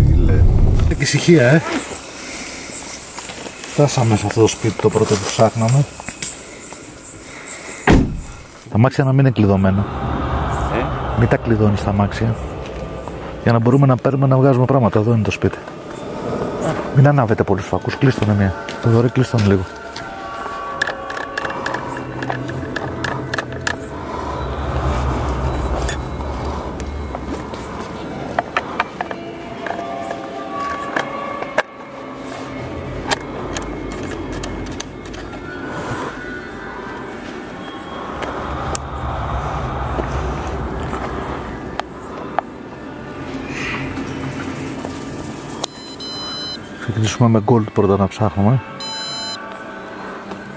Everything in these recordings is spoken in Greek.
Φίλε. Και ησυχία, Φτάσαμε σε αυτό το σπίτι το πρώτο που ψάχναμε. Τα αμάξια να μην είναι κλειδωμένα. Μην τα κλειδώνεις τα αμάξια. Για να μπορούμε να παίρνουμε να βγάζουμε πράγματα. Εδώ είναι το σπίτι. Μην ανάβετε πολλούς φακούς. Κλείστονε μία. Το δωρή κλείστονε λίγο. Ξεκινήσουμε με gold πρώτα να ψάχνουμε.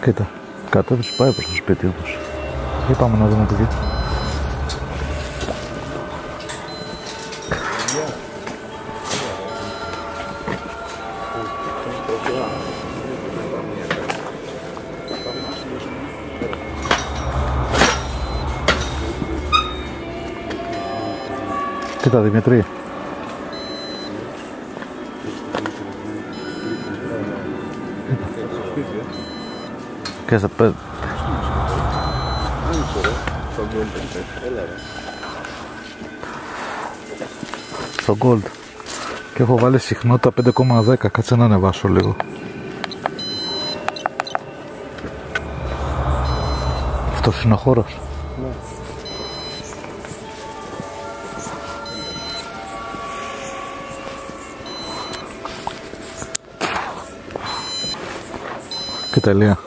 Κοίτα, κατέβησε πάει προς το σπίτι όπως. Για πάμε να δούμε τι. Κοίτα Δημήτρη. Και στα πέντε. Στο gold. Και έχω βάλει συχνότητα 5,10. Κάτσε να ανεβάσω λίγο. Αυτός είναι ο χώρος. Και τελεία.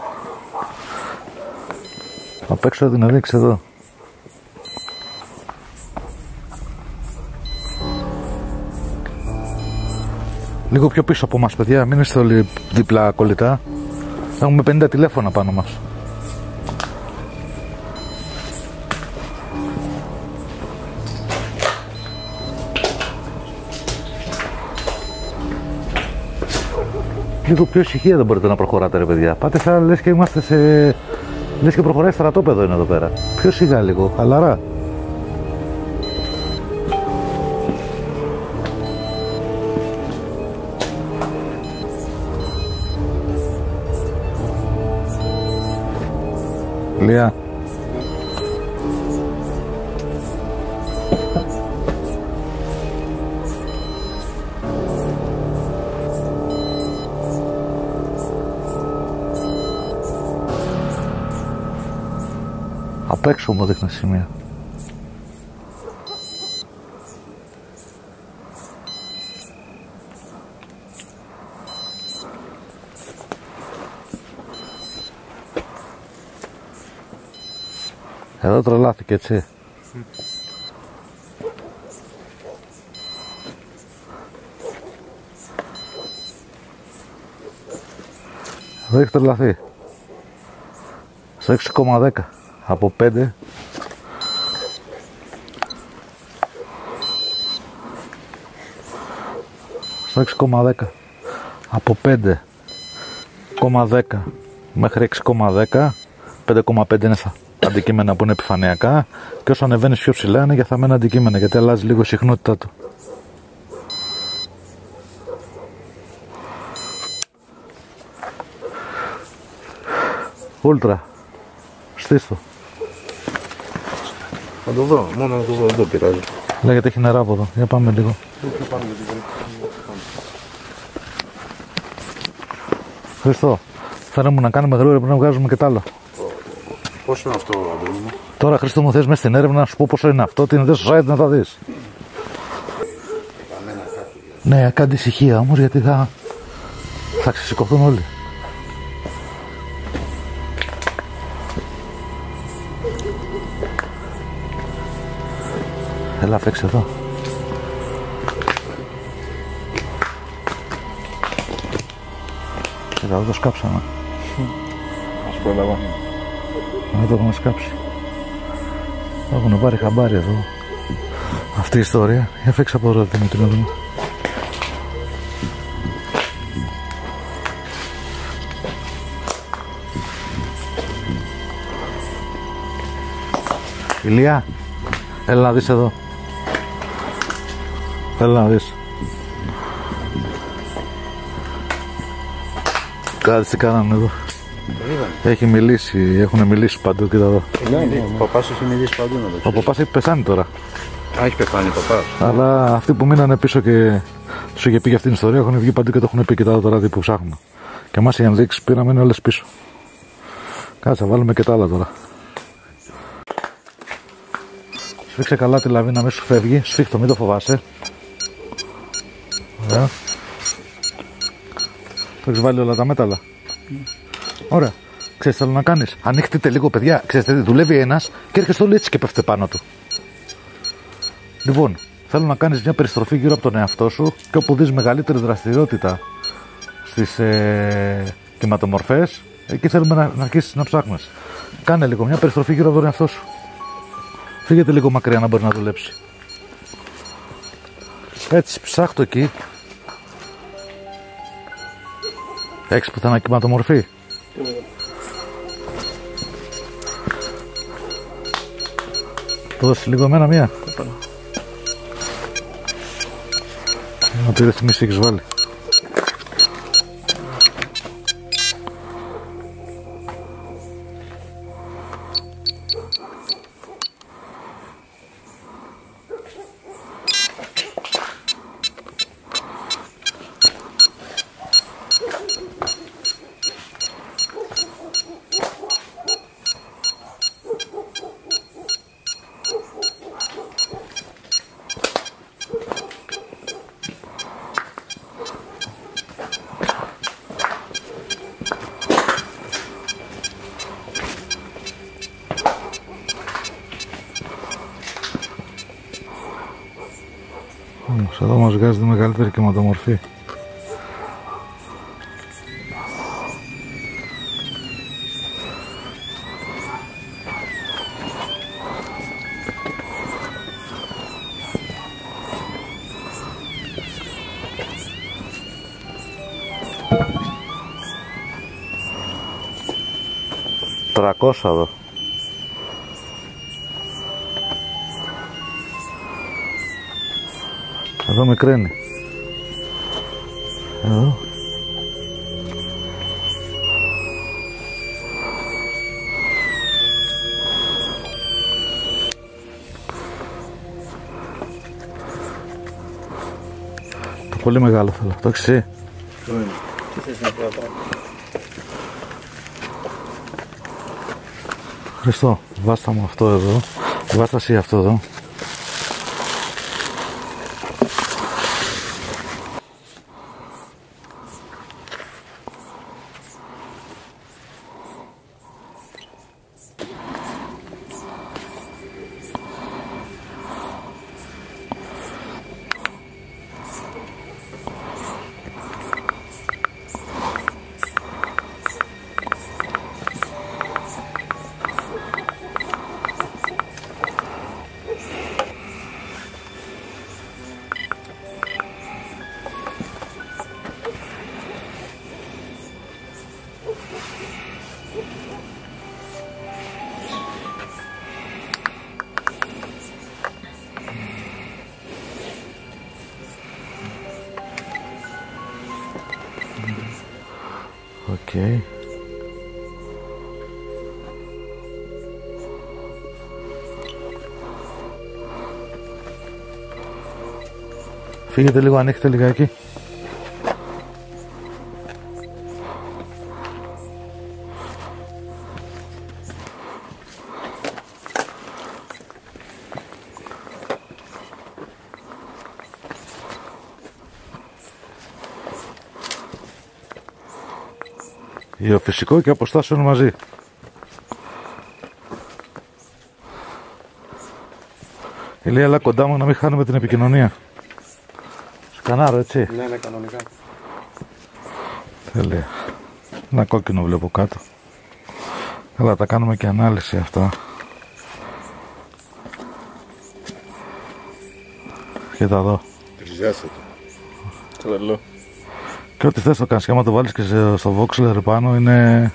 Απ' έξω να δείξει εδώ. Λίγο πιο πίσω από μας παιδιά, μην είστε όλοι δίπλα κολλητά. Έχουμε 50 τηλέφωνα πάνω μας. Λίγο πιο ησυχία δεν μπορείτε να προχωράτε ρε παιδιά. Πάτε σαν λες και είμαστε σε... λες και προχωράει στρατόπεδο είναι εδώ πέρα. Πιο σιγά λίγο, χαλαρά. Λία. Απ' έξω μου δείχνει σημεία. Εδώ τρελάθηκε έτσι. Εδώ έχει τρελαθεί. Στο 6,10 από 5. Στο 6,10 από 5,10 μέχρι 6,10. 5,5 είναι στα αντικείμενα που είναι επιφανειακά και όσο ανεβαίνεις πιο ψηλά είναι για θαμμένα αντικείμενα γιατί αλλάζει λίγο η συχνότητά του. Ούλτρα, στήστο. Θα το δω, μόνο να το δω, δεν το πειράζει. Λέγεται έχει νερά από εδώ, για πάμε λίγο. Χριστό, φαίνομαι να κάνουμε γρήγορα πριν να βγάζουμε και τ' άλλο. Πόσο είναι αυτό, Αντώνη μου? Τώρα Χριστό μου θες μες στην έρευνα να σου πω πόσο είναι αυτό, τι είναι δε στο site να τα δεις. Ναι, κάντε ησυχία όμως γιατί θα ξεσηκωθούν όλοι. Έλα φέξε εδώ. Κοίτα, εδώ το σκάψαμε. Ας πρόλαβα. Δεν το έχουμε σκάψει. Το έχουν πάρει χαμπάρι εδώ. Αυτή η ιστορία. Για φέξε από εδώ Δημήτρη να δούμε. Ηλία, έλα να δεις εδώ. Θέλω να δεις. Κάτσε τι κάνανε εδώ. Έχει μιλήσει, έχουν μιλήσει παντού, κοίτα εδώ. Ο παπάς έχει μιλήσει παντού να το ξέρεις. Ο παπάς έχει πεθάνει τώρα. Α, έχει πεθάνει ο παπάς. Αλλά αυτοί που μείνανε πίσω και τους είχε πει για αυτήν την ιστορία έχουν βγει παντού και το έχουν πει. Κοιτάω τώρα τι που ψάχνουμε. Και εμάς οι ενδείξεις πήραμε είναι όλες πίσω. Κάτσε, βάλουμε και τα άλλα τώρα. Σφίξε καλά τη λαβίνα, μην σου φεύγει. Σφίχτο, μην το φοβάσαι. Ωραία. Το έχεις βάλει όλα τα μέταλλα. Ωραία. Ξέρεις τι θέλω να κάνεις. Ανοίχτείτε λίγο, παιδιά. Ξέρετε τι, δουλεύει ένας και έρχεστε όλοι έτσι και πέφτε πάνω του. Λοιπόν, θέλω να κάνεις μια περιστροφή γύρω από τον εαυτό σου και όπου δεις μεγαλύτερη δραστηριότητα στις κυματομορφές, εκεί θέλουμε να αρχίσεις να ψάχνεις. Κάνε λίγο μια περιστροφή γύρω από τον εαυτό σου. Φύγετε λίγο μακριά να μπορεί να δουλέψει. Έτσι, ψάχτω εκεί. Έχεις πουθενά κυματομορφή. Το δώσεις λίγο εμένα μία. Να πει ρυθμίση έχεις βάλει. Εδώ μας βγάζει μεγαλύτερη κυματομορφή. Τρακόσα εδώ. Εδώ μικραίνει. Εδώ. Το πολύ μεγάλο θέλω. Το έχεις εσύ. Χριστό, βάστα μου αυτό εδώ. Βάστα εσύ αυτό εδώ. Okay. Φύγετε λίγο, ανοίξτε λιγάκι. Γεωφυσικό και αποστάσεων μαζί. Ηλία, έλα κοντά μου να μην χάνουμε την επικοινωνία. Σκανάρω, έτσι. Ναι, ναι, κανονικά. Τέλεια. Ένα κόκκινο βλέπω κάτω. Καλά, τα κάνουμε και ανάλυση αυτά. Κοίτα εδώ. Τριζιάστε το. Τρελό. Και ό,τι θες το κάνεις, και άμα το βάλεις και στο Voxler πάνω είναι...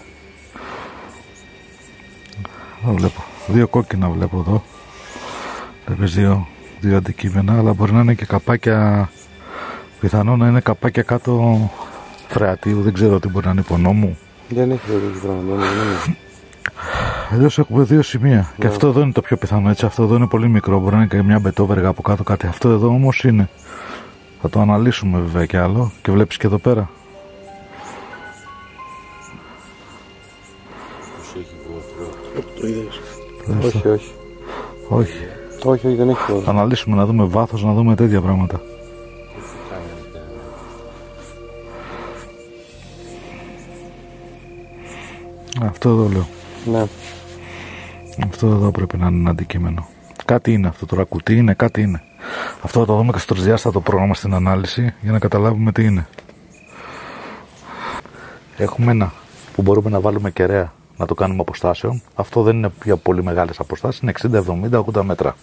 Εδώ βλέπω, δύο κόκκινα βλέπω εδώ. Βλέπεις δύο δύο αντικείμενα, αλλά μπορεί να είναι και καπάκια. Πιθανόν να είναι καπάκια κάτω φρεατίου, δεν ξέρω τι μπορεί να είναι υπονόμου. Δεν έχει τέτοιο πράγμα. Αλλιώς έχουμε δύο σημεία. Και αυτό εδώ είναι το πιο πιθανό. Έτσι, αυτό εδώ είναι πολύ μικρό. Μπορεί να είναι και μια μπετόβεργα από κάτω κάτι. Αυτό εδώ όμως είναι. Θα το αναλύσουμε βέβαια κι άλλο. Και βλέπεις και εδώ πέρα. Το είδες? Όχι. Όχι, δεν έχει πρόβλημα. Θα αναλύσουμε να δούμε βάθος, να δούμε τέτοια πράγματα. Αυτό εδώ λέω. Ναι. Αυτό εδώ πρέπει να είναι ένα αντικείμενο. Κάτι είναι αυτό τώρα, κουτί είναι, κάτι είναι. Αυτό θα το δούμε και στο τρισδιάστατο πρόγραμμα στην ανάλυση για να καταλάβουμε τι είναι. Έχουμε ένα που μπορούμε να βάλουμε κεραία να το κάνουμε αποστάσεων. Αυτό δεν είναι για πολύ μεγάλες αποστάσεις, είναι 60, 70, 80 μέτρα.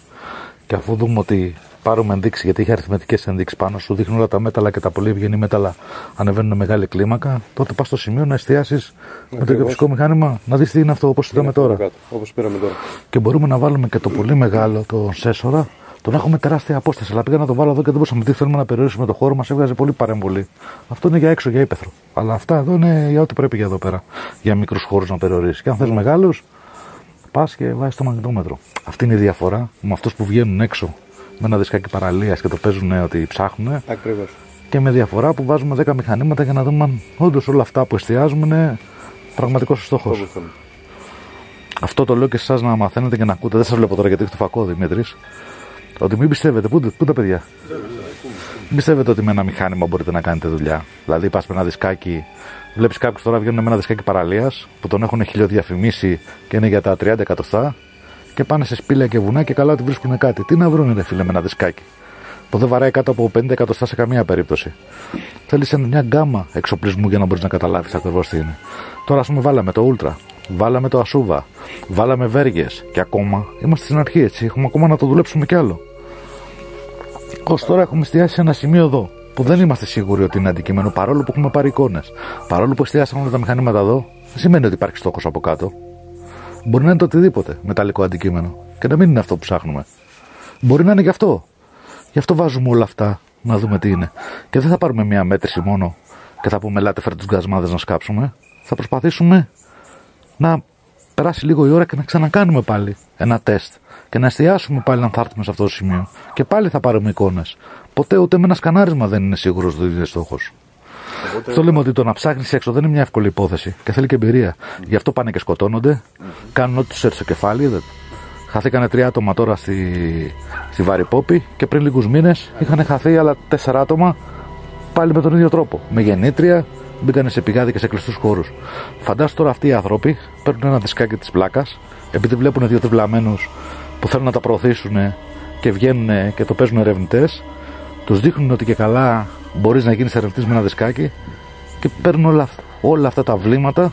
Και αφού δούμε ότι πάρουμε ενδείξεις, γιατί έχει αριθμητικές ενδείξεις πάνω, σου δείχνουν όλα τα μέταλλα και τα πολύ ευγενή μέταλλα ανεβαίνουν μεγάλη κλίμακα, τότε πας στο σημείο να εστιάσεις με το γεωψικό μηχάνημα να δεις τι είναι αυτό όπως είδαμε τώρα. Όπως πήραμε τώρα. Και μπορούμε να βάλουμε και το πολύ μεγάλο, το σέσορα, τον έχουμε τεράστια απόσταση. Αλλά πήγα να το βάλω εδώ και δεν μπορούσαμε, τι θέλουμε να περιορίσουμε το χώρο μας, έβγαζε πολύ παρέμβολη. Αυτό είναι για έξω, για ύπαιθρο. Αλλά αυτά εδώ είναι για ό,τι πρέπει για εδώ πέρα. Για μικρούς χώρους να περιορίσει. Και αν θες μεγάλους, πας και βάζεις το μαγνητόμετρο. Αυτή είναι η διαφορά με αυτούς που βγαίνουν έξω με ένα δισκάκι παραλίας και το παίζουν ότι ψάχνουν. Ακριβώς. Και με διαφορά που βάζουμε 10 μηχανήματα για να δούμε αν όντως όλα αυτά που εστιάζουμε είναι πραγματικός στόχος. Αυτό το λέω και σε εσάς να μαθαίνετε και να ακούτε. Δεν σας βλέπω τώρα γιατί έχει το φακό Δημήτρης. Ότι μην πιστεύετε, πού τα παιδιά. Μην πιστεύετε ότι με ένα μηχάνημα μπορείτε να κάνετε δουλειά. Δηλαδή, πας με ένα δισκάκι, βλέπεις κάποιους τώρα βγαίνουν με ένα δισκάκι παραλίας που τον έχουν χιλιοδιαφημίσει και είναι για τα 30 εκατοστά και πάνε σε σπήλαια και βουνά και καλά ότι βρίσκουν κάτι. Τι να βρουν, ρε φίλε, με ένα δισκάκι που δεν βαράει κάτω από 50 εκατοστά σε καμία περίπτωση. Θέλεις μια γκάμα εξοπλισμού για να μπορείς να καταλάβεις ακριβώς τι είναι. Τώρα, ας πούμε, βάλαμε το Ultra, βάλαμε το Asuva, βάλαμε βέργες και ακόμα είμαστε στην αρχή, έτσι. Έχουμε ακόμα να το δουλέψουμε κι άλλο. Ως τώρα έχουμε εστιάσει σε ένα σημείο εδώ που δεν είμαστε σίγουροι ότι είναι αντικείμενο, παρόλο που έχουμε πάρει εικόνες. Παρόλο που εστιάσαμε όλα τα μηχανήματα εδώ, δεν σημαίνει ότι υπάρχει στόχος από κάτω. Μπορεί να είναι το οτιδήποτε μεταλλικό αντικείμενο και να μην είναι αυτό που ψάχνουμε. Μπορεί να είναι γι' αυτό. Γι' αυτό βάζουμε όλα αυτά να δούμε τι είναι. Και δεν θα πάρουμε μια μέτρηση μόνο και θα πούμε ελάτε φέρτε τους γκασμάδες να σκάψουμε. Θα προσπαθήσουμε να περάσει λίγο η ώρα και να ξανακάνουμε πάλι ένα τεστ και να εστιάσουμε πάλι αν θα έρθουμε σε αυτό το σημείο. Και πάλι θα πάρουμε εικόνες. Ποτέ ούτε με ένα σκανάρισμα δεν είναι σίγουρος ότι είναι στόχος. Αυτό λέμε ότι το να ψάχνεις έξω δεν είναι μια εύκολη υπόθεση και θέλει και εμπειρία. Γι' αυτό πάνε και σκοτώνονται, κάνουν ό,τι τους έρθει στο κεφάλι. Χαθήκανε 3 άτομα τώρα στη Βαρυπόπη και πριν λίγους μήνες είχαν χαθεί άλλα 4 άτομα πάλι με τον ίδιο τρόπο. Με γεννήτρια, μπήκανε σε πηγάδι και σε κλειστούς χώρους. Φαντάσου τώρα αυτοί οι άνθρωποι παίρνουν ένα δισκάκι της πλάκας, επειδή βλέπουν 2 τριβλαμένους που θέλουν να τα προωθήσουν και βγαίνουν και το παίζουν ερευνητές, τους δείχνουν ότι και καλά μπορείς να γίνεις ερευνητής με ένα δισκάκι και παίρνουν όλα αυτά τα βλήματα,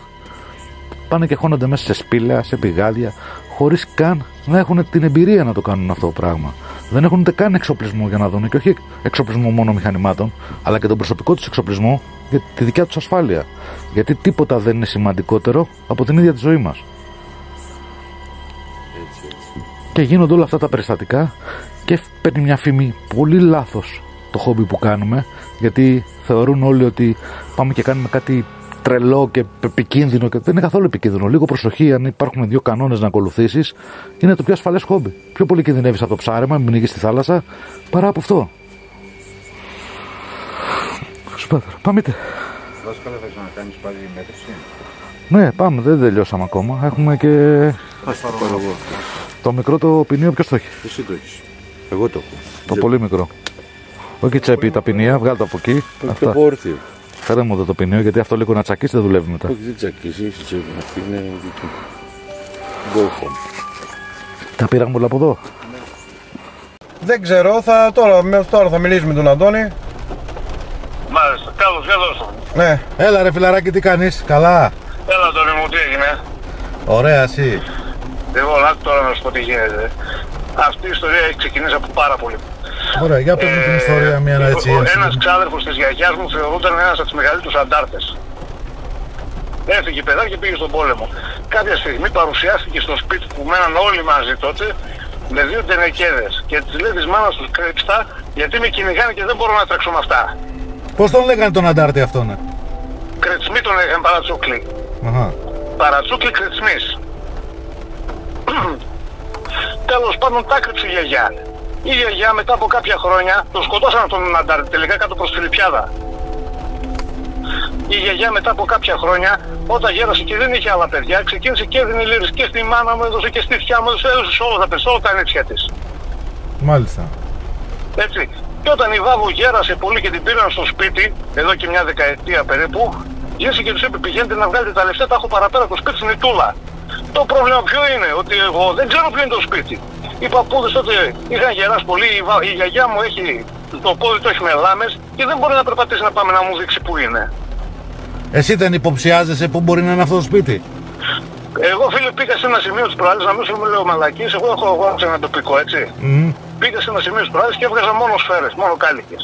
πάνε και χώνονται μέσα σε σπήλαια, σε πηγάδια, χωρίς καν να έχουν την εμπειρία να το κάνουν αυτό το πράγμα. Δεν έχουν ούτε καν εξοπλισμό για να δουν, και όχι εξοπλισμό μόνο μηχανημάτων, αλλά και τον προσωπικό τους εξοπλισμό για τη δικιά τους ασφάλεια. Γιατί τίποτα δεν είναι σημαντικότερο από την ίδια τη ζωή μας. Και γίνονται όλα αυτά τα περιστατικά και παίρνει μια φήμη πολύ λάθος το χόμπι που κάνουμε, γιατί θεωρούν όλοι ότι πάμε και κάνουμε κάτι τρελό και επικίνδυνο, και δεν είναι καθόλου επικίνδυνο. Λίγο προσοχή, αν υπάρχουν 2 κανόνες να ακολουθήσεις, είναι το πιο ασφαλές χόμπι. Πιο πολύ κινδυνεύεις από το ψάρεμα, μην πνιγείς στη θάλασσα, παρά από αυτό. Πάμε. Δάσκαλε, θα ξανακάνεις πάλι μέτρηση? Ναι, πάμε, δεν τελειώσαμε ακόμα. Έχουμε και το μικρό το ποινίο, ποιος το έχει? Εσύ το έχεις. Εγώ το έχω. Το πολύ μικρό. Όχι τσέπη, τα ποινία, βγάλω το από εκεί. Το έχω όρθιο. Φέρε μου εδώ το ποινίο, γιατί αυτό λίγο να τσακίσει δεν δουλεύει μετά. Όχι, δεν τσακίσει, έχει τσέπη. Αυτή είναι δική. Go home. Τα πήραμε όλα από εδώ. Δεν ξέρω, τώρα θα μιλήσουμε με τον Αντώνη. Μάλιστα, καλώς, καλώς. Ναι. Έλα ρε φιλαράκι, τι κάνεις? Καλά? Έλα Αντώνη μου, τι έγινε? Ωραία, εσύ? Λοιπόν, άκου τώρα να σου πω τι γίνεται. Αυτή η ιστορία έχει ξεκινήσει από πάρα πολύ. Ωραία, για πες μου την ιστορία μια έτσι. Ένας ξάδερφος της γιαγιάς μου θεωρούταν ένας από τους μεγαλύτερους αντάρτες. Έφυγε παιδάκι και πήγε στον πόλεμο. Κάποια στιγμή παρουσιάστηκε στο σπίτι που μέναν όλοι μαζί τότε με 2 τενεκέδες και της λέει της μάνας τους κρύψτα γιατί με κυνηγάνε και δεν μπορώ να τρέξω με αυτά. Πώς τον λέγανε τον αντάρτη αυτόν? Κρετσμί τον έκανε, Παρατσούκλι. Αχα. Παρατσούκλι Κρετσμής. Τέλος πάντων τα κρύψε η γιαγιά. Η γιαγιά μετά από κάποια χρόνια τον σκοτώσαν τον αντάρτη τελικά κάτω προς τη Λιπιάδα. Η γιαγιά μετά από κάποια χρόνια, όταν γέρασε και δεν είχε άλλα παιδιά, ξεκίνησε και έδινε λίρες και στη μάνα μου, έδωσε και στη θιά μου, έδωσε σε όλα τα παιδιά, όλα τα ανήψια της. Μάλιστα. Έτσι. Και όταν η Βάβου γέρασε πολύ και την πήραν στο σπίτι, εδώ και μια δεκαετία περίπου, γύρισε και τους είπε: πηγαίνετε να βγάλετε τα λεφτά, τα έχω παραπέρα, το σπίτι είναι τούλα. Το πρόβλημα ποιο είναι, ότι εγώ δεν ξέρω ποιο είναι το σπίτι. Οι παππούδες τότε είχαν γεράσει πολύ, η γιαγιά μου έχει το πόδι, το έχει με λάμες και δεν μπορεί να περπατήσει να πάμε να μου δείξει που είναι. Εσύ δεν υποψιάζεσαι που μπορεί να είναι αυτό το σπίτι? Εγώ, φίλε, πήγα σε ένα σημείο της προάλλης, να μην σου λέω μαλακίες, εγώ έχω αγοράσει ένα τοπικό, έτσι. Πήγα σε ένα σημείο της προάλλης και έβγαζα μόνο σφαίρες, μόνο κάλικες.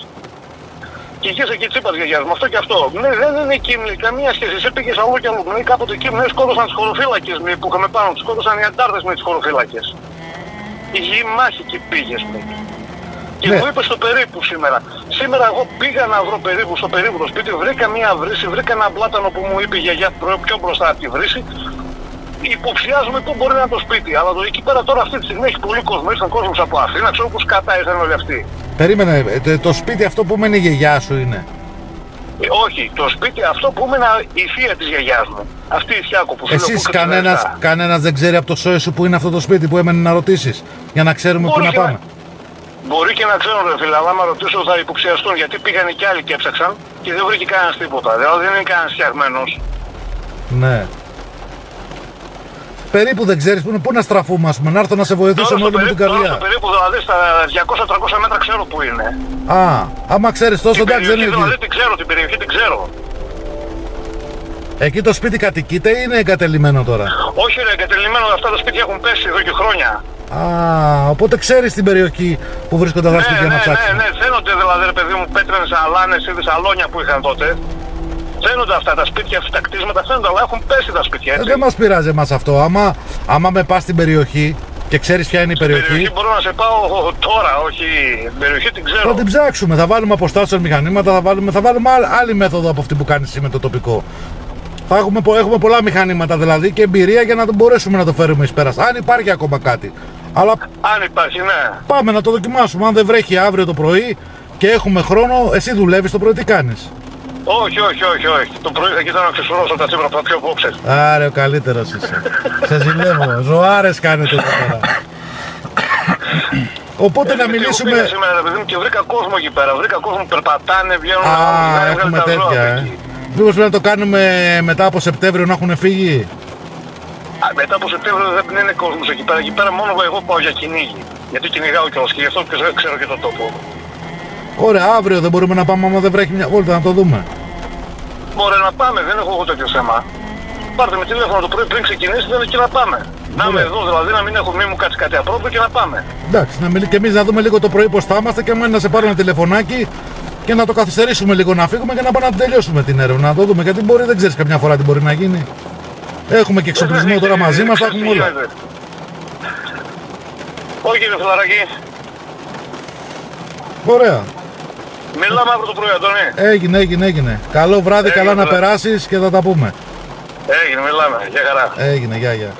Και γύρισε και τσίπας γιαγιάς μου, αυτό και αυτό. Ναι, δεν είναι κείμενη, καμία σχέση. Εσύ πήγες αλλού και αλλού. Ναι, κάποτε εκεί ναι, σκότωσαν τις χωροφύλακες που είχαμε πάνω, τους σκότωσαν οι αντάρτες με τις χωροφύλακες. Η γη μάχη εκεί πήγες μου. Και μου είπε στο περίπου σήμερα. Σήμερα εγώ πήγα να βρω περίπου στο περίπου το σπίτι, βρήκα μια βρύση, βρήκα ένα πλάτανο που μου είπε η γιαγιά πιο μπροστά από τη βρύση. Υποψιάζομαι πού μπορεί να είναι το σπίτι. Αλλά εκεί πέρα τώρα αυτή τη στιγμή έχει πολύ κόσμο. Ήρθαν κόσμος από Αθήνα, ξέρω πως κατά ήρθαν όλοι αυτοί. Περίμενε, το σπίτι αυτό που μένει η γιαγιά σου είναι? Όχι, το σπίτι αυτό που έμενα η θεία της γιαγιάς μου. Αυτή η Θιάκο που φίλω. Εσείς κανένας δεν ξέρει από το σόι σου που είναι αυτό το σπίτι που έμενε να ρωτήσεις, για να ξέρουμε πού να πάμε? Μπορεί και να ξέρουν, ρε φίλε, αλλά άμα ρωτήσω θα υποψιαστούν γιατί πήγανε κι άλλοι και έψαξαν και δεν βρήκε κανένας τίποτα. Δηλαδή δεν είναι κανένας φτιαγμένος. Ναι. Περίπου δεν ξέρεις πού να στραφούμε, ας πούμε, να έρθω να σε βοηθήσω με όλη μου την καρδιά. Τώρα περίπου δηλαδή στα 200-300 μέτρα ξέρω που είναι. Άμα ξέρεις τόσο, εντάξει, δεν είναι. Δηλαδή την ξέρω, την περιοχή την ξέρω. Εκεί το σπίτι κατοικείται ή είναι εγκατελειμμένο τώρα? Όχι, ρε, εγκατελειμμένο, αυτά τα σπίτια έχουν πέσει εδώ και χρόνια. Οπότε ξέρεις την περιοχή που βρίσκονται αυτά τα σπίτια να ψάξεις. Ναι, φαίνονται δηλαδή, ρε παιδί μου, πέτρινες αλάνες ή σαλόνια που είχαν τότε. Φαίνονται αυτά τα σπίτια, αυτά τα κτίσματα φαίνονται, αλλά έχουν πέσει τα σπίτια, έτσι. Δεν μας πειράζει εμάς αυτό. Άμα με πας στην περιοχή και ξέρεις ποια είναι η περιοχή. Στην περιοχή μπορώ να σε πάω τώρα, όχι. Την περιοχή την ξέρω. Θα την ψάξουμε. Θα βάλουμε αποστάσεων μηχανήματα, θα βάλουμε άλλη μέθοδο από αυτή που κάνεις εσύ με το τοπικό. Έχουμε πολλά μηχανήματα δηλαδή και εμπειρία για να μπορέσουμε να το φέρουμε εις πέρας. Αν υπάρχει ακόμα κάτι. Αλλά αν υπάρχει, ναι. Πάμε να το δοκιμάσουμε. Αν δεν βρέχει αύριο το πρωί και έχουμε χρόνο, εσύ δουλεύεις το πρωί, τι κάνεις? Όχι. Το πρωί θα κοιτάω να ξεσουρώσω τα τσίπρα από τα πιο βόξες. Άρε, ο καλύτερος είσαι. Σε ζηλεύω. Ζωάρες κάνετε εδώ πέρα. Οπότε να μιλήσουμε. Πήγα σήμερα, παιδί μου, και βρήκα κόσμο εκεί πέρα. Βρήκα κόσμο που περπατάνε, βγαίνουν. Έχουμε τέτοια. Μήπως πρέπει να το κάνουμε μετά από Σεπτέμβριο να έχουν φύγει? Μετά από Σεπτέμβριο δεν είναι κόσμος εκεί πέρα. Εκεί πέρα μόνο εγώ πάω για κυνήγι. Γιατί κυνηγάω κιόλας και γι' αυτό ξέρω και τον τόπο. Ωραία, αύριο δεν μπορούμε να πάμε άμα δεν βρέχει μια βόλτα να το δούμε? Μπορεί να πάμε, δεν έχω εγώ τέτοιο θέμα. Πάρτε με τηλέφωνο το πρωί πριν ξεκινήσει και να πάμε. Να είμαι εδώ δηλαδή, να μην μου κάτσει κάτι απρόπτωτο και να πάμε. Εντάξει, και εμείς να δούμε λίγο το πρωί πώς θα είμαστε και να σε πάρω ένα τηλεφωνάκι και να το καθυστερήσουμε λίγο να φύγουμε και να πάμε να τελειώσουμε την έρευνα. Να το δούμε γιατί δεν ξέρεις καμιά φορά τι μπορεί να γίνει. Έχουμε και εξοπλισμό τώρα μαζί μας, θα έχουμε όλα. Όχι κύριε Φιλαράκη. Ωραία. Μιλάμε αύριο το πρωί, Αντώνη. Έγινε. Καλό βράδυ, καλά να περάσεις και θα τα πούμε. Έγινε, μιλάμε. Γεια χαρά. Έγινε, γεια.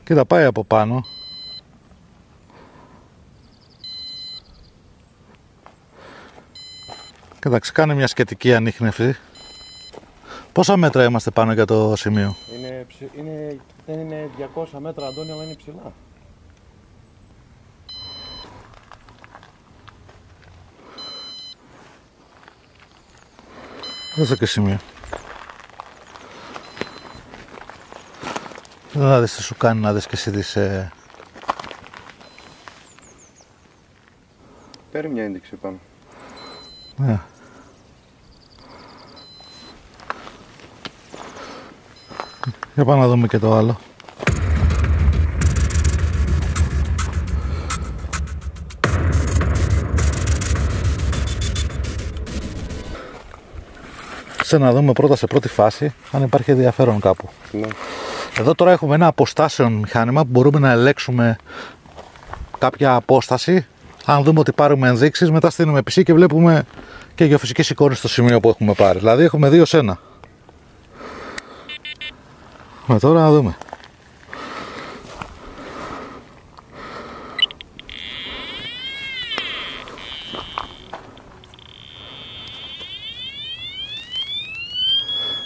Κοίτα, πάει από πάνω. Κοίταξε, κάνει μια σχετική ανίχνευση. Πόσα μέτρα είμαστε πάνω για το σημείο? Δεν είναι 200 μέτρα, Αντώνη, αλλά είναι ψηλά. Δώσε και σημείο. Δεν θα δεις τι σου κάνει να δεις και εσύ τις... Παίρνει μια ένδειξη πάνω. Ναι. Για πάμε να δούμε και το άλλο. Να δούμε πρώτα σε πρώτη φάση αν υπάρχει ενδιαφέρον κάπου. Ναι. Εδώ τώρα έχουμε ένα αποστάσεων μηχάνημα που μπορούμε να ελέγξουμε κάποια απόσταση. Αν δούμε ότι πάρουμε ενδείξεις, μετά στείλουμε PC και βλέπουμε και γεωφυσικές εικόνες στο σημείο που έχουμε πάρει. Δηλαδή έχουμε 2 σε 1. Τώρα να δούμε.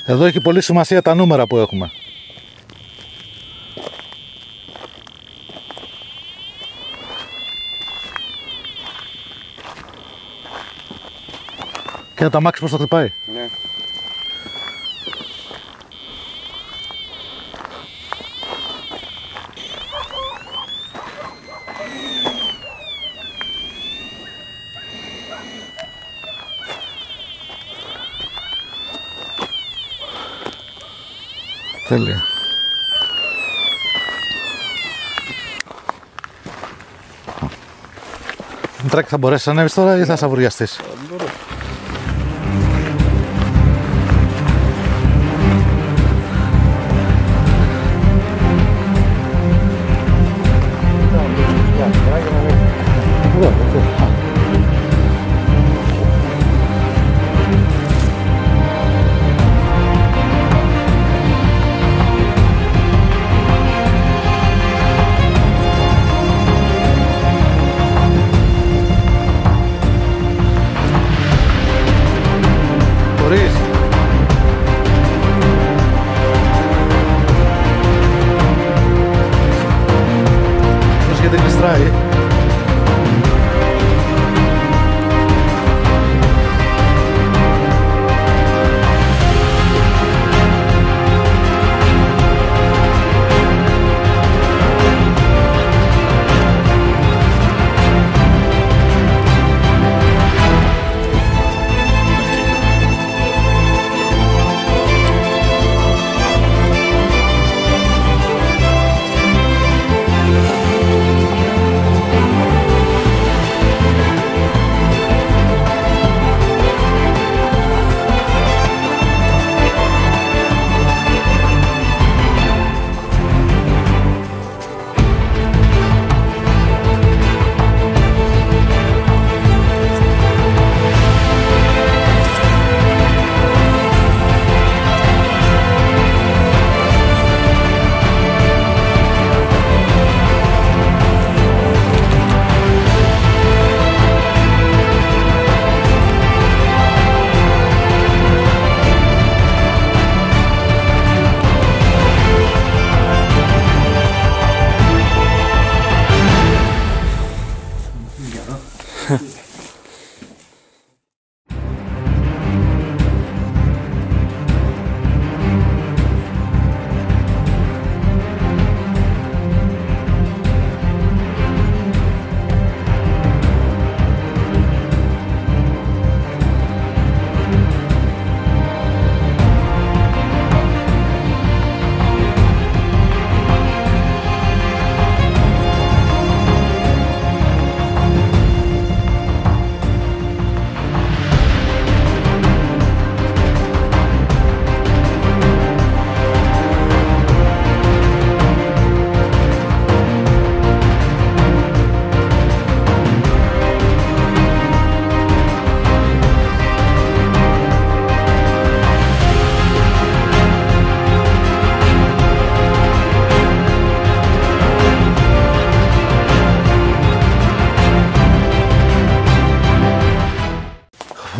Εδώ έχει πολύ σημασία τα νούμερα που έχουμε. Και να το αμάξι πως το χτυπάει. Ναι. Τέλεια. Μητράκη, θα μπορέσεις να ανέβεις τώρα ή θα σαβουριαστείς?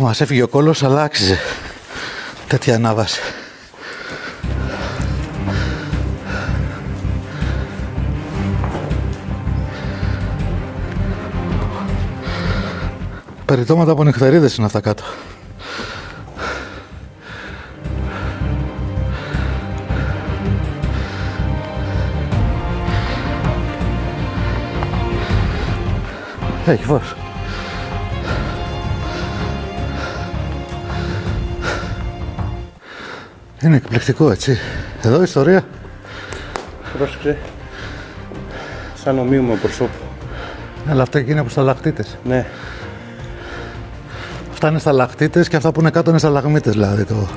Μας έφυγε ο κόλος, αλλά άξιζε τέτοια ανάβαση. Περιτώματα από νυχτερίδες είναι αυτά κάτω. Έχει φως. Είναι εκπληκτικό, έτσι. Εδώ ιστορία. Πρόσεξε. Σαν ομοίωμα προσώπου. Αλλά αυτά εκεί είναι από σταλακτίτες. Ναι. Αυτά είναι σταλακτίτες και αυτά που είναι κάτω είναι σταλαγμίτες, δηλαδή το...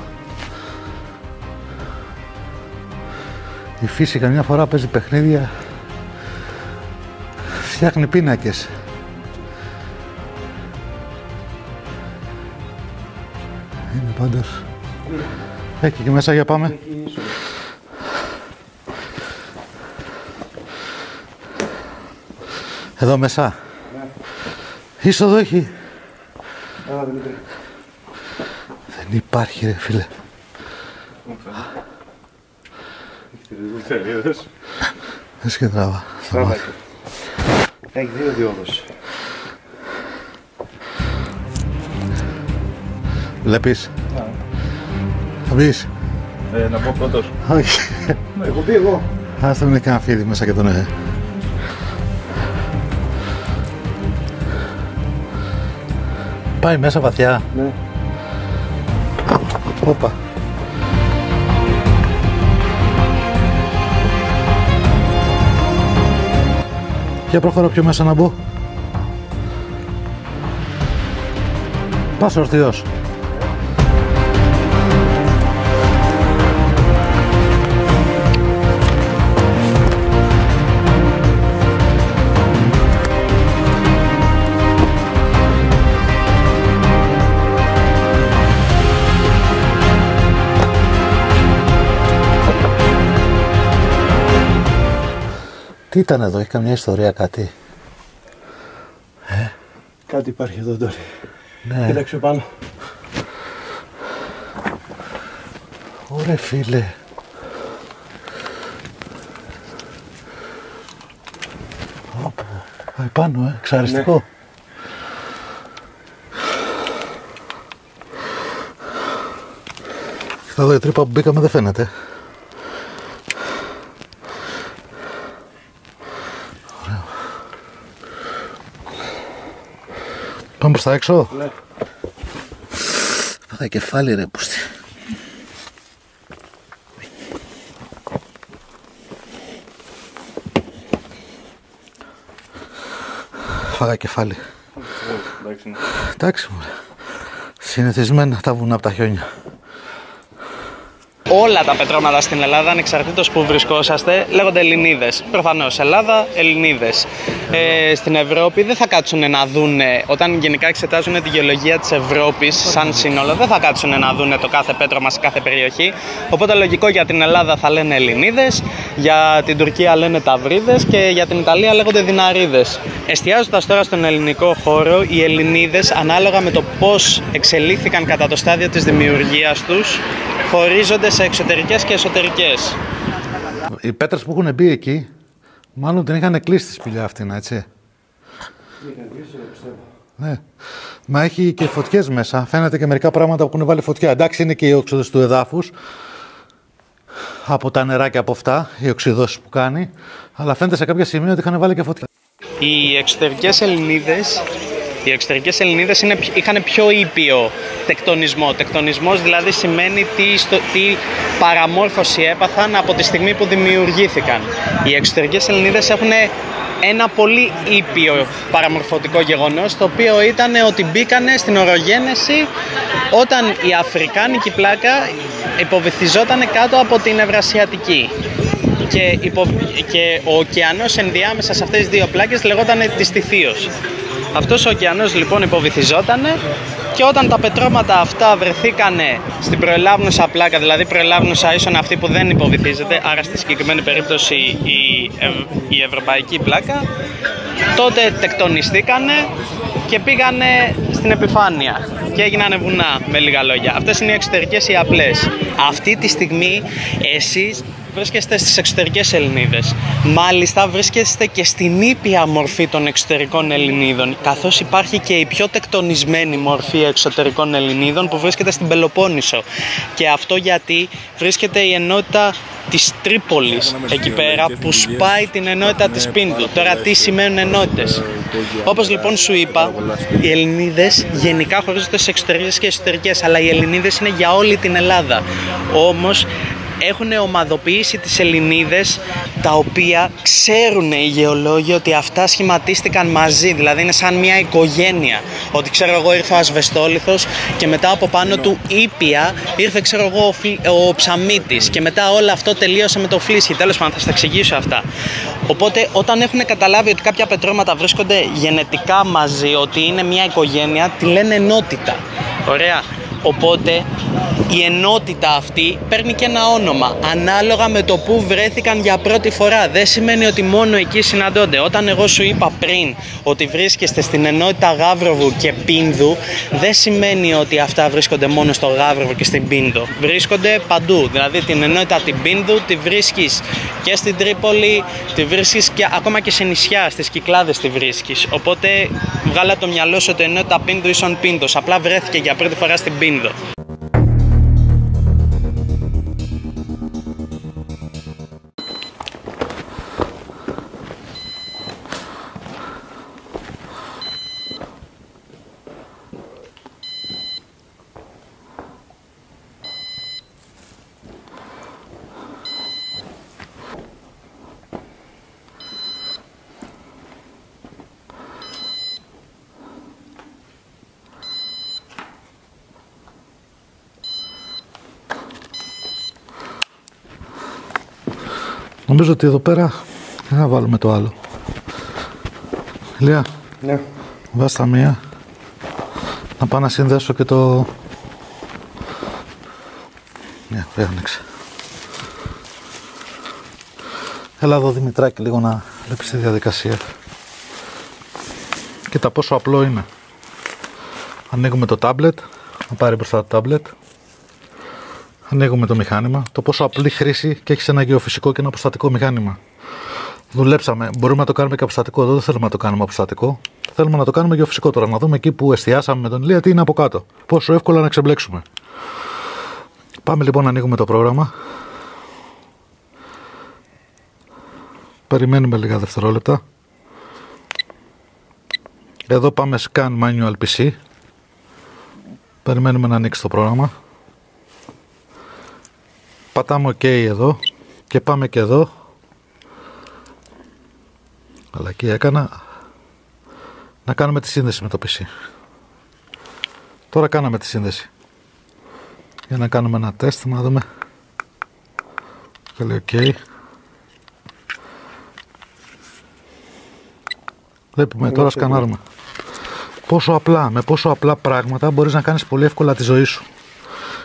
Η φύση καμιά φορά παίζει παιχνίδια. Φτιάχνει πίνακες. Είναι πάντως. Έχει και μέσα, για πάμε. Εδώ μέσα. Ναι. Είσοδο έχει. Έλα, Δημήτρη. Δεν υπάρχει, ρε φίλε. Δες και τράβα. Έχει δύο διόδους. Βλέπεις. Θα μπεις. Να πω πρώτος. Όχι. Έχω πει εγώ. Ας τον είναι κανένα φίδι μέσα και τον Πάει μέσα βαθιά. Ναι. Όπα. Για προχωρώ πιο μέσα να μπω. Πας ορθιός. Τι ήταν εδώ, έχει καμιά ιστορία, κάτι? Κάτι υπάρχει εδώ τώρα. Ναι. Κοίταξε πάνω. Ωραία φίλε. Πάει πάνω, εξαριστικό. Ναι. Κοιτά εδώ η τρύπα που μπήκαμε δεν φαίνεται. Πάμε προς τα έξω. Ναι. Φάγα κεφάλι ρε πούστη. Φάγα κεφάλι. Εντάξει μωρέ. Συνηθισμένα τα βουνά από τα χιόνια. Όλα τα πετρώματα στην Ελλάδα, ανεξαρτήτως που βρισκόσαστε, λέγονται Ελληνίδες. Προφανώς, Ελλάδα, Ελληνίδες. Στην Ευρώπη δεν θα κάτσουν να δούνε, όταν γενικά εξετάζουν τη γεωλογία της Ευρώπης σαν σύνολο, δεν θα κάτσουν να δούνε το κάθε πέτρωμα σε κάθε περιοχή. Οπότε λογικό για την Ελλάδα θα λένε Ελληνίδες, για την Τουρκία λένε Ταυρίδες και για την Ιταλία λέγονται Δυναρίδες. Εστιάζοντας τώρα στον ελληνικό χώρο, οι Ελληνίδες, ανάλογα με το πώς εξελίχθηκαν κατά το στάδιο της δημιουργίας τους, χωρίζονται σε εξωτερικές και εσωτερικές. Οι πέτρες που έχουν μπει εκεί, μάλλον την είχαν κλείσει τη σπηλιά αυτήν, έτσι. Είχαν κλείσει, πιστεύω. Ναι. Μα έχει και φωτιές μέσα. Φαίνεται και μερικά πράγματα που έχουν βάλει φωτιά. Εντάξει, είναι και η όξοδος του εδάφους. Από τα νεράκια από αυτά, οι οξυδώσεις που κάνει. Αλλά φαίνεται σε κάποια σημεία ότι είχαν βάλει και φωτιά. Οι εξωτερικές Ελληνίδες είχαν πιο ήπιο τεκτονισμό. Τεκτονισμός δηλαδή σημαίνει τι παραμόρφωση έπαθαν από τη στιγμή που δημιουργήθηκαν. Οι εξωτερικές Ελληνίδες έχουν ένα πολύ ήπιο παραμορφωτικό γεγονός, το οποίο ήταν ότι μπήκανε στην ορογένεση όταν η αφρικάνικη πλάκα υποβυθιζόταν κάτω από την ευρασιατική. Και ο ωκεανός ενδιάμεσα σε αυτές τις δύο πλάκες λεγόταν της Τυθίος. Αυτός ο ωκεανός λοιπόν υποβυθιζότανε και όταν τα πετρώματα αυτά βρεθήκανε στην προελάβνουσα πλάκα, δηλαδή προελάβνουσα ίσον αυτή που δεν υποβυθίζεται, άρα στη συγκεκριμένη περίπτωση η ευρωπαϊκή πλάκα, τότε τεκτονιστήκανε και πήγανε στην επιφάνεια. και έγιναν βουνά, με λίγα λόγια. Αυτές είναι οι εξωτερικές οι απλές. Αυτή τη στιγμή εσείς βρίσκεστε στις εξωτερικές Ελληνίδες. Μάλιστα βρίσκεστε και στην ήπια μορφή των εξωτερικών Ελληνίδων, καθώς υπάρχει και η πιο τεκτονισμένη μορφή εξωτερικών Ελληνίδων που βρίσκεται στην Πελοπόννησο. Και αυτό γιατί βρίσκεται η ενότητα της Τρίπολης εκεί πέρα που σπάει την ενότητα της Πίνδου. Τώρα τι σημαίνουν ενότητες? Όπως λοιπόν σου είπα, οι Ελληνίδες γενικά χωρίζονται σε εξωτερικές και εσωτερικές, αλλά οι Ελληνίδες είναι για όλη την Ελλάδα. Όμως έχουν ομαδοποιήσει τις Ελληνίδες, τα οποία ξέρουν οι γεωλόγοι ότι αυτά σχηματίστηκαν μαζί, δηλαδή είναι σαν μια οικογένεια. Ότι ξέρω εγώ ήρθε ο Ασβεστόλιθος και μετά από πάνω του ήπια ήρθε ξέρω εγώ ο Ψαμίτης και μετά όλο αυτό τελείωσε με το Φλίσχι. Τέλος πάντων θα σας τα εξηγήσω αυτά. Οπότε όταν έχουν καταλάβει ότι κάποια πετρώματα βρίσκονται γενετικά μαζί, ότι είναι μια οικογένεια, τη λένε ενότητα. Ωραία. Οπότε η ενότητα αυτή παίρνει και ένα όνομα ανάλογα με το που βρέθηκαν για πρώτη φορά. Δεν σημαίνει ότι μόνο εκεί συναντώνται. Όταν εγώ σου είπα πριν ότι βρίσκεστε στην ενότητα Γάβροβου και Πίνδου, δεν σημαίνει ότι αυτά βρίσκονται μόνο στο Γάβροβο και στην Πίνδο. Βρίσκονται παντού. Δηλαδή την ενότητα την Πίνδου τη βρίσκεις και στην Τρίπολη, τη βρίσκεις και ακόμα και σε νησιά, στις Κυκλάδες τη βρίσκεις. Οπότε βγάλε από το μυαλό σου ότι η ενότητα Πίνδου ίσον Πίνδος. Απλά βρέθηκε για πρώτη φορά στην Πίνδο. Νομίζω ότι εδώ πέρα δεν θα βάλουμε το άλλο. Ηλία, Ναι. βάζ' τα μία. Να πάω να συνδέσω και το... Ναι, άνοιξε. Έλα εδώ Δημητράκη λίγο να βλέπεις τη διαδικασία. Κοίτα πόσο απλό είναι. Ανοίγουμε το τάμπλετ, να πάρει μπροστά το τάμπλετ. Ανοίγουμε το μηχάνημα, το πόσο απλή χρήση και έχει ένα γεωφυσικό και ένα αποστατικό μηχάνημα. Δουλέψαμε, μπορούμε να το κάνουμε και αποστατικό, εδώ δεν θέλουμε να το κάνουμε αποστατικό. Θέλουμε να το κάνουμε γεωφυσικό τώρα, να δούμε εκεί που εστιάσαμε με τον Ηλία τι είναι από κάτω. Πόσο εύκολα να ξεμπλέξουμε. Πάμε λοιπόν να ανοίγουμε το πρόγραμμα. Περιμένουμε λίγα δευτερόλεπτα. Εδώ πάμε Scan Manual PC. Περιμένουμε να ανοίξει το πρόγραμμα. Πατάμε OK εδώ και πάμε και εδώ. Αλλά εκεί έκανα να κάνουμε τη σύνδεση με το PC. Τώρα κάναμε τη σύνδεση. Για να κάνουμε ένα τεστ, να δούμε. Καλή OK. Βλέπουμε, τώρα σκανάρουμε. Πόσο απλά, με πόσο απλά πράγματα μπορείς να κάνεις πολύ εύκολα τη ζωή σου.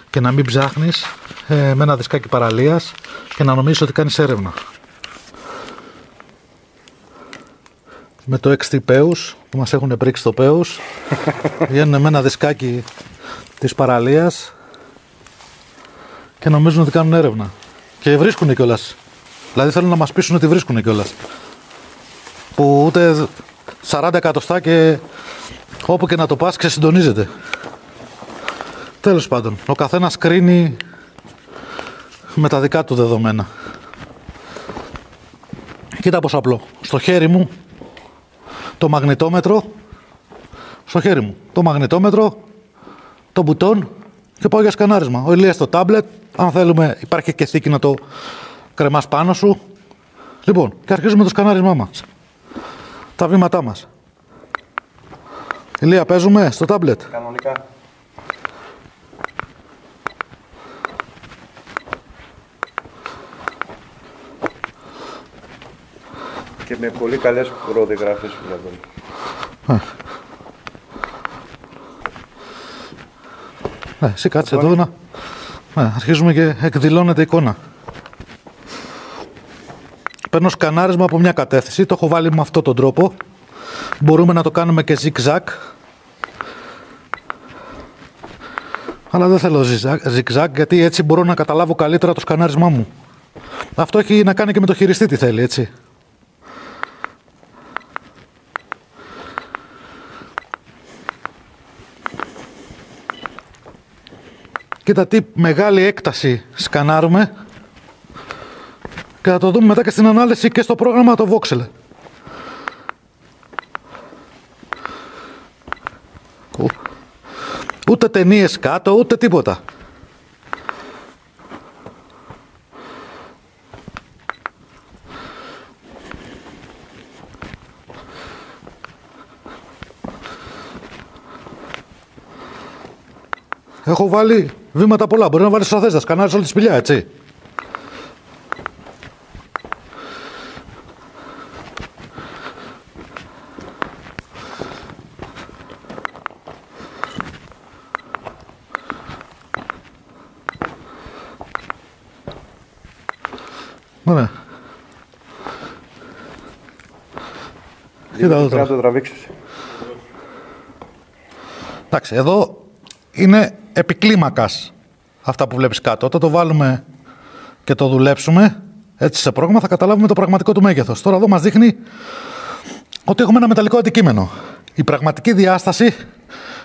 Και να μην ψάχνεις με ένα δισκάκι παραλίας και να νομίζεις ότι κάνεις έρευνα. Με το XT Peus που μας έχουν πρίξει το Peus βγαίνουν με ένα δισκάκι της παραλίας και νομίζουν ότι κάνουν έρευνα. Και βρίσκουν κιόλας. Δηλαδή θέλουν να μας πείσουν ότι βρίσκουν κιόλας. Που ούτε 40 εκατοστά και όπου και να το πας ξεσυντονίζεται. Τέλος πάντων, ο καθένας κρίνει με τα δικά του δεδομένα. Κοίτα πως απλό. Στο χέρι μου το μαγνητόμετρο, το μπουτόν και πάω για σκανάρισμα. Ο Ηλίας στο τάμπλετ, αν θέλουμε υπάρχει και θήκη να το κρεμάς πάνω σου. Λοιπόν, και αρχίζουμε το σκανάρισμά μας. Τα βήματά μας. Ηλία, παίζουμε στο τάμπλετ. Κανονικά. Και με πολύ καλές προδιαγραφές δηλαδή. Εσύ κάτσε εδώ να... αρχίζουμε και εκδηλώνεται εικόνα. Παίρνω σκανάρισμα από μια κατεύθυνση, το έχω βάλει με αυτόν τον τρόπο. Μπορούμε να το κάνουμε και zigzag. Αλλά δεν θέλω zigzag, γιατί έτσι μπορώ να καταλάβω καλύτερα το σκανάρισμά μου. Αυτό έχει να κάνει και με το χειριστή τι θέλει, έτσι. Κοίτα τι μεγάλη έκταση σκανάρουμε και θα το δούμε μετά και στην ανάλυση και στο πρόγραμμα το Voxel. Ούτε ταινίες κάτω, ούτε τίποτα. Έχω βάλει βήματα πολλά. Μπορεί να βάλεις όσο θες, να σκανάρεις όλη τη σπηλιά, έτσι. Ωραία. Κοίτα εδώ τώρα. Να το τραβήξεις. Εντάξει, εδώ είναι επικλίμακας αυτά που βλέπεις κάτω. Όταν το βάλουμε και το δουλέψουμε έτσι σε πρόγραμμα θα καταλάβουμε το πραγματικό του μέγεθος. Τώρα εδώ μας δείχνει ότι έχουμε ένα μεταλλικό αντικείμενο. Η πραγματική διάσταση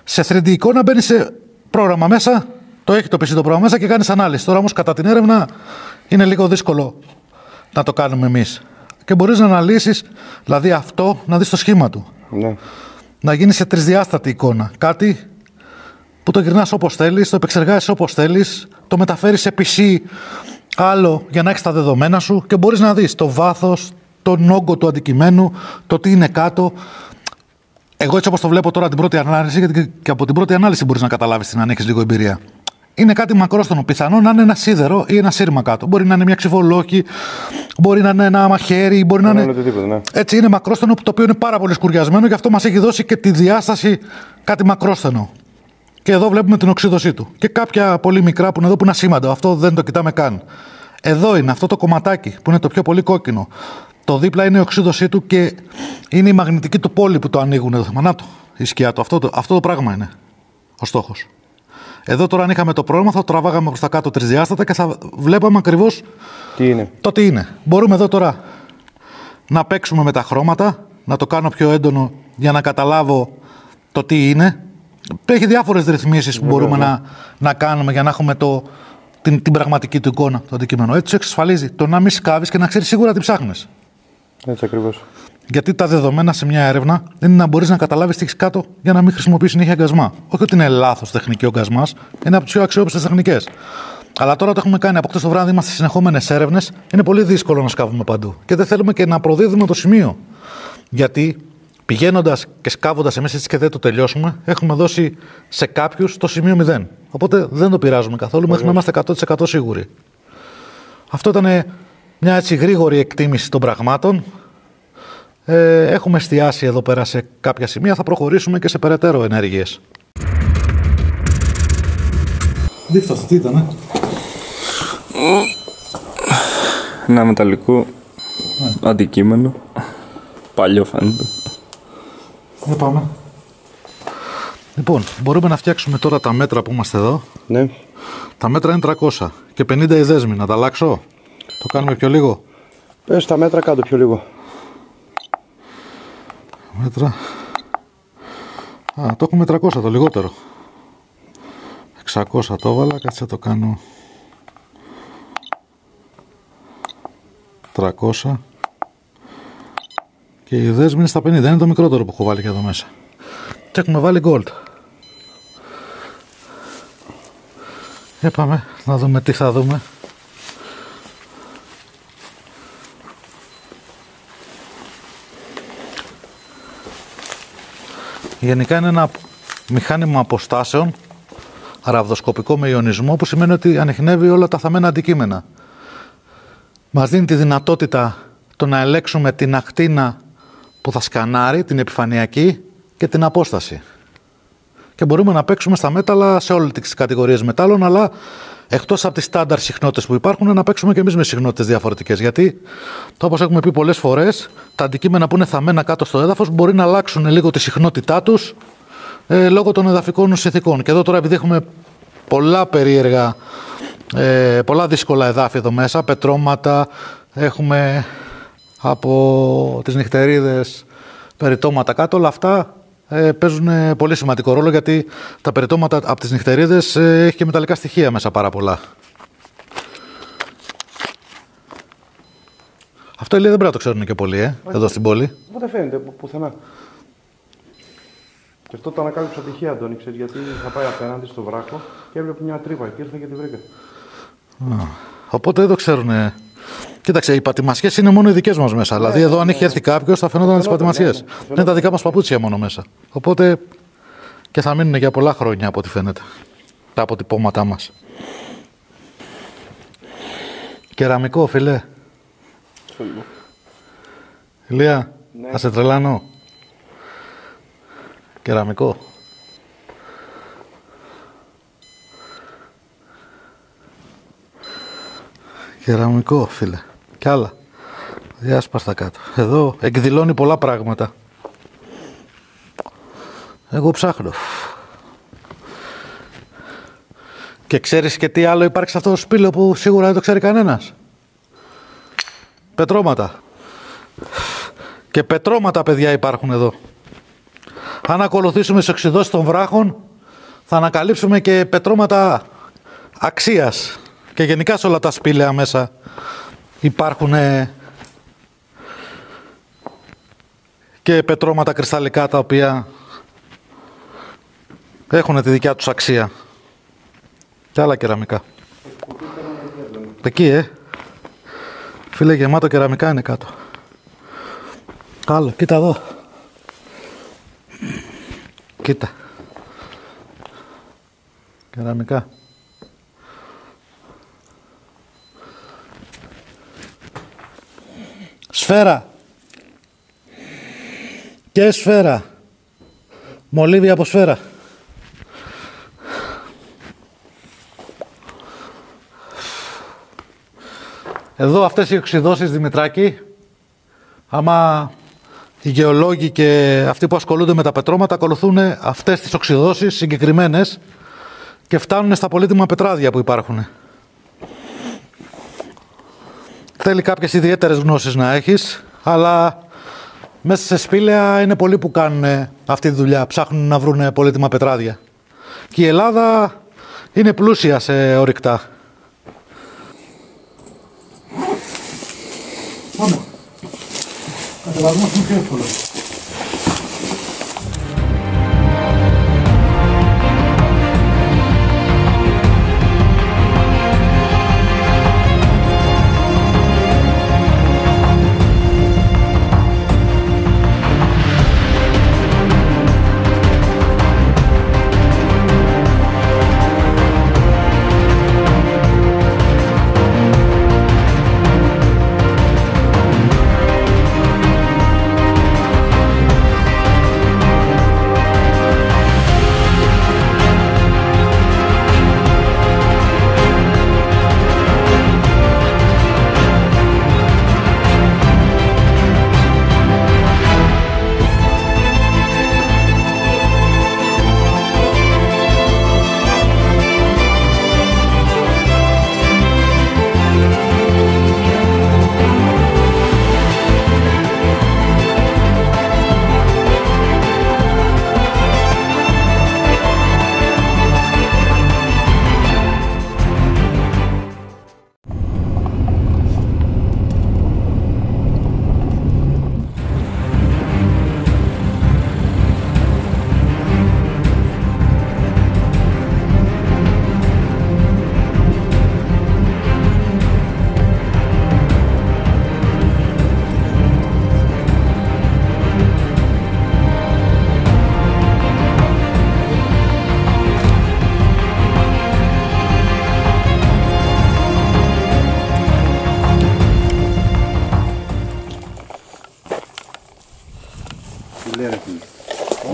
σε 3D εικόνα μπαίνει σε πρόγραμμα μέσα, το έχει το PC το πρόγραμμα μέσα και κάνεις ανάλυση. Τώρα όμως κατά την έρευνα είναι λίγο δύσκολο να το κάνουμε εμείς. Και μπορείς να αναλύσεις, δηλαδή αυτό, να δεις το σχήμα του. Ναι. Να γίνει σε τρισδιάστατη εικόνα. Κάτι που το γυρνάς όπως θέλεις, το επεξεργάζεις όπως θέλεις, το μεταφέρεις σε PC άλλο για να έχεις τα δεδομένα σου και μπορείς να δεις το βάθος, τον όγκο του αντικειμένου, το τι είναι κάτω. Εγώ έτσι όπως το βλέπω τώρα την πρώτη ανάλυση, γιατί και από την πρώτη ανάλυση μπορείς να καταλάβεις την αν έχεις λίγο εμπειρία. Είναι κάτι μακρόστονο. Πιθανόν να είναι ένα σίδερο ή ένα σύρμα κάτω. Μπορεί να είναι μια ξυφολόχη, μπορεί να είναι ένα μαχαίρι, μπορεί να είναι. Τίποτα, ναι. Έτσι είναι μακρόστονο, το οποίο είναι πάρα πολύ σκουριασμένο και αυτό μας έχει δώσει και τη διάσταση κάτι μακρόστονο. Και εδώ βλέπουμε την οξύδωσή του. Και κάποια πολύ μικρά που είναι εδώ που είναι ασήμαντα. Αυτό δεν το κοιτάμε καν. Εδώ είναι αυτό το κομματάκι που είναι το πιο πολύ κόκκινο. Το δίπλα είναι η οξύδωσή του και είναι η μαγνητική του πόλη που το ανοίγουν εδώ. Μανάτο, η σκιά του. Αυτό το πράγμα είναι ο στόχος. Εδώ τώρα αν είχαμε το πρόγραμμα θα το τραβάγαμε προς τα κάτω τρισδιάστατα και θα βλέπαμε ακριβώς τι είναι. Μπορούμε εδώ τώρα να παίξουμε με τα χρώματα, να το κάνω πιο έντονο για να καταλάβω το τι είναι. Έχει διάφορες ρυθμίσεις που μπορούμε να κάνουμε για να έχουμε την πραγματική του εικόνα, το αντικείμενο. Έτσι εξασφαλίζει το να μην σκάβεις και να ξέρεις σίγουρα τι ψάχνεις. Έτσι ακριβώς. Γιατί τα δεδομένα σε μια έρευνα είναι να μπορείς να καταλάβεις τι έχεις κάτω για να μην χρησιμοποιείς συνέχεια αγκασμά. Όχι ότι είναι λάθος τεχνική ο αγκασμάς, είναι από τις πιο αξιόπιστες τεχνικές. Αλλά τώρα το έχουμε κάνει από χτες το βράδυ, είμαστε σε συνεχόμενες έρευνες, είναι πολύ δύσκολο να σκάβουμε παντού. Και δεν θέλουμε και να προδίδουμε το σημείο. Γιατί πηγαίνοντας και σκάβοντας εμείς έτσι και δεν το τελειώσουμε, έχουμε δώσει σε κάποιους το σημείο 0. Οπότε δεν το πειράζουμε καθόλου μέχρι να είμαστε 100% σίγουροι. Αυτό ήταν μια έτσι γρήγορη εκτίμηση των πραγμάτων. Έχουμε εστιάσει εδώ πέρα σε κάποια σημεία, θα προχωρήσουμε και σε περαιτέρω ενέργειες. Δείξτε αυτό, τι ήτανε? Ένα μεταλλικό αντικείμενο. Παλιό φαίνεται. Για πάμε. Λοιπόν, μπορούμε να φτιάξουμε τώρα τα μέτρα που είμαστε εδώ. Ναι. Τα μέτρα είναι 300 και 50 οι δέσμοι. Να τα αλλάξω? Το κάνουμε πιο λίγο? Πες τα μέτρα κάτω πιο λίγο. Μέτρα. Το έχουμε 300 το λιγότερο. 600 το έβαλα, κάτσε να το κάνω 300 και η δέσμη είναι στα 50, είναι το μικρότερο που έχω βάλει και εδώ μέσα. Και έχουμε βάλει gold. Για πάμε να δούμε τι θα δούμε. Γενικά είναι ένα μηχάνημα αποστάσεων, ραβδοσκοπικό με ιονισμό, που σημαίνει ότι ανιχνεύει όλα τα θαμμένα αντικείμενα. Μας δίνει τη δυνατότητα το να ελέγξουμε την ακτίνα που θα σκανάρει, την επιφανειακή και την απόσταση. Και μπορούμε να παίξουμε στα μέταλλα σε όλες τις κατηγορίες μετάλλων, αλλά εκτός από τις στάνταρ συχνότητες που υπάρχουν, να παίξουμε και εμείς με συχνότητες διαφορετικές. Γιατί, όπως έχουμε πει πολλές φορές, τα αντικείμενα που είναι θαμμένα κάτω στο έδαφος μπορεί να αλλάξουν λίγο τη συχνότητά τους λόγω των εδαφικών συνθηκών. Και εδώ τώρα, επειδή έχουμε πολλά περίεργα, πολλά δύσκολα εδάφη εδώ μέσα, πετρώματα, έχουμε από τις νυχτερίδες περιτώματα κάτω, όλα αυτά παίζουν πολύ σημαντικό ρόλο, γιατί τα περιτώματα από τις νυχτερίδες έχει και μεταλλικά στοιχεία μέσα πάρα πολλά. Αυτό λέει δεν πρέπει να το ξέρουν και πολλοί, εδώ στην πόλη. Δεν φαίνεται πουθενά. Και αυτό το ανακάλυψα τυχαία, Αντώνη, ξέρεις, γιατί θα πάει απέναντι στο βράχο και έβλεπε μια τρύπα και ήρθα και τη βρήκα. Οπότε δεν το ξέρουν. Κοίταξε, οι πατημασιές είναι μόνο οι δικές μας μέσα. Δηλαδή, εδώ αν είχε έρθει κάποιος θα φαινόταν τις πατημασιές. Είναι τα δικά μας παπούτσια μόνο μέσα. Οπότε και θα μείνουν για πολλά χρόνια από ό,τι φαίνεται. Τα αποτυπώματά μας. Κεραμικό, φιλέ. Ηλία, θα σε τρελάνω. Κεραμικό. Κεραμικό, φίλε. Κι άλλα. Διάσπαστα κάτω. Εδώ εκδηλώνει πολλά πράγματα. Εγώ ψάχνω. Και ξέρεις και τι άλλο υπάρχει σε αυτό το σπήλαιο που σίγουρα δεν το ξέρει κανένας. Πετρώματα. Και πετρώματα, παιδιά, υπάρχουν εδώ. Αν ακολουθήσουμε τις οξυδώσεις των βράχων, θα ανακαλύψουμε και πετρώματα αξίας. Και γενικά σε όλα τα σπήλαια μέσα υπάρχουν και πετρώματα κρυσταλλικά, τα οποία έχουν τη δικιά τους αξία. Και άλλα κεραμικά. Εκεί, φίλε, γεμάτο κεραμικά είναι κάτω. Άλλο, κοίτα εδώ. Κοίτα. Κεραμικά. Σφαίρα. Και σφαίρα. Μολύβι από σφαίρα. Εδώ αυτές οι οξυδώσεις, Δημητράκη, άμα οι γεωλόγοι και αυτοί που ασχολούνται με τα πετρώματα ακολουθούν αυτές τις οξυδώσεις συγκεκριμένες και φτάνουν στα πολύτιμα πετράδια που υπάρχουν. Θέλει κάποιες ιδιαίτερες γνώσεις να έχεις, αλλά μέσα σε σπήλαια είναι πολλοί που κάνουν αυτή τη δουλειά, ψάχνουν να βρουν πολύτιμα πετράδια. Και η Ελλάδα είναι πλούσια σε ορυκτά. Πάμε. Κατεβασμός είναι πιο εύκολος.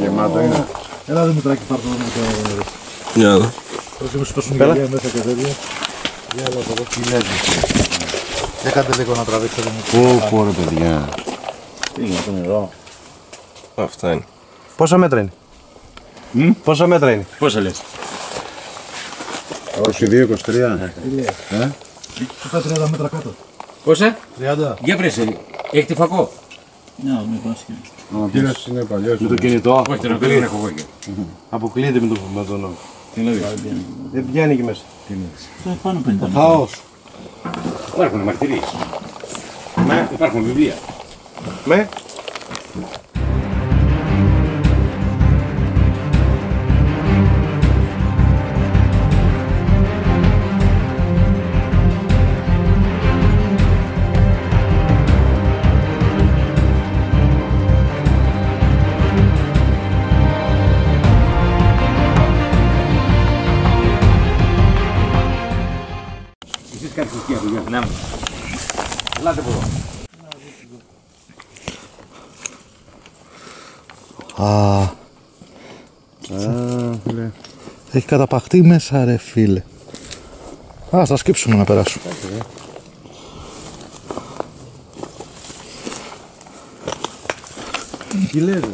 Γεμάτο είναι. Έλα Δημητράκη, πάρ' το με το... Για εδώ. Όσοι μου σπέσουν γυαλιά μέσα και τέτοια. Για έλα το δω. Για κάντε λίγο να τραβήξετε. Πω ρε παιδιά. Τι είναι το νερό. Αυτά είναι. Πόσα μέτρα είναι. Πόσα μέτρα είναι. Πόσα λες. 22-23. Αυτά 30 μέτρα κάτω. Πόσα? 30. Για βρέσε, έχει τη φακό. Ναι, με βάσκει. Ο κύριος είναι παλιός. Με το κινητό. Όχι, τον οποίο δεν έχω εγώ εκεί. Αποκλείεται με τον νόμο. Δεν βγαίνει εκεί μέσα. Πάνω 50. Χαός. Υπάρχουν μαρτυρίες. Υπάρχουν βιβλία. Με. Εσείς κάτι στοιχεία από γεια. Ναι. Ελάτε από εδώ. Φίλε. Έχει καταπαχτεί μέσα ρε φίλε. Α, θα σκύψουμε να περάσουμε. Τι λες ρε.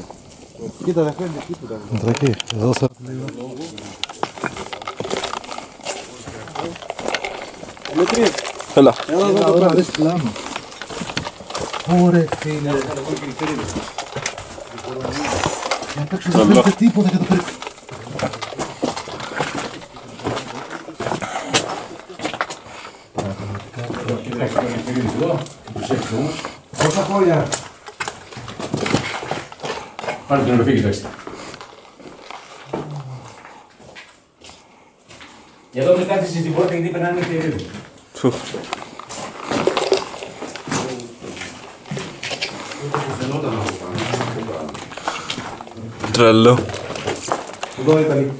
Κοίτα δεν φαίνεται τίποτα. Μετρακή, εδώ θα... Έλα. Έλα εδώ να δεις πλάνο. Ωρε φίλε. Για να παίξω δεν φαίνεται τίποτα για το περίπου. Πόσα χώρια. Πάρε την οροφή, κοιτάξτε. Εδώ με κάθισε στην πόρτα γιατί περνάνε και εδώ. Τρελό. Εδώ ήταν.